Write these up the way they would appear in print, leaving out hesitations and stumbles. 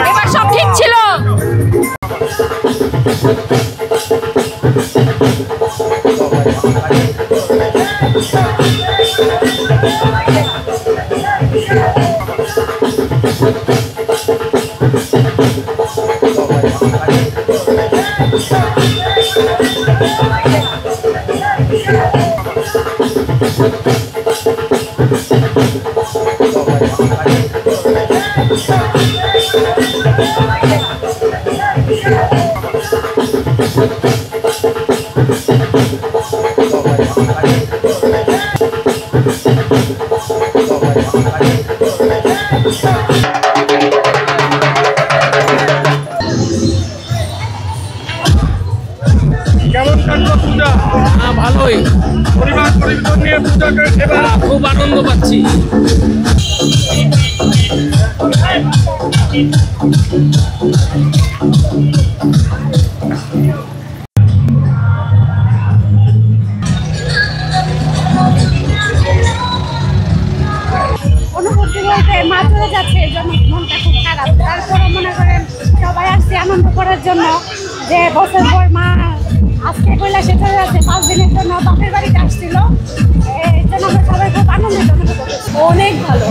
এবার সব ঠিক ছিল। কেমন কাটলো পূজা? ভালোই, পরিবার পরিজন নিয়ে পূজা এবার খুব আনন্দ পাচ্ছি। অনুভূতি বলতে মা চলে যাচ্ছে, এই জন্য মনটা খুব খারাপ। তারপরে মনে করেন সবাই আসছে আনন্দ করার জন্য, যে বছর পর মা আজকে কৈলাসে চলে যাচ্ছে, 5 দিনের জন্য বাপের বাড়িতে আসছিল। এই জন্য আমরা সবাই খুব আনন্দিত অনুভব করছি। অনেক ভালো।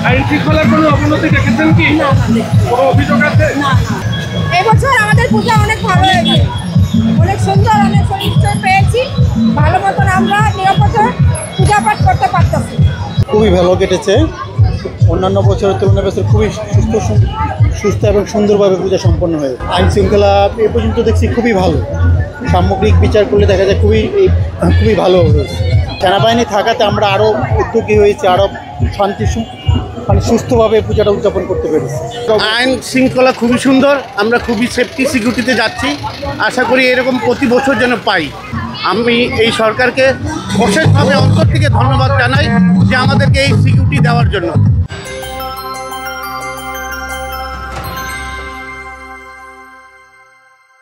আইন শৃঙ্খলার কোনো অবনতি দেখেছেন কি? কোনো অভিযোগ আছে? এবছর আমাদের পূজা অনেক ভালো হয়েছে, অনেক সুন্দর, অনেক পরিচয় পেয়েছি। ভালো মতন আমরা নিরাপদে পূজা পাঠ করতে পারতেছি। খুবই ভালো কেটেছে। অন্যান্য বছরের তুলনায় বছর খুবই সুস্থ এবং সুন্দরভাবে পূজা সম্পন্ন হয়েছে। আইন শৃঙ্খলা এ পর্যন্ত দেখছি খুবই ভালো। সামগ্রিক বিচার করলে দেখা যায় খুবই ভালো হয়েছে। সেনাবাহিনী থাকাতে আমরা আরও উদ্যোগী হয়েছি, আরও সুস্থভাবে পূজাটা উদযাপন করতে পেরেছি। আইন শৃঙ্খলা খুবই সুন্দর, আমরা খুবই সেফটি সিকিউরিটিতে যাচ্ছি। আশা করি এরকম প্রতি বছর যেন পাই। আমি এই সরকারকে অশেষভাবে অন্তর থেকে ধন্যবাদ জানাই যে আমাদেরকে এই সিকিউরিটি দেওয়ার জন্য।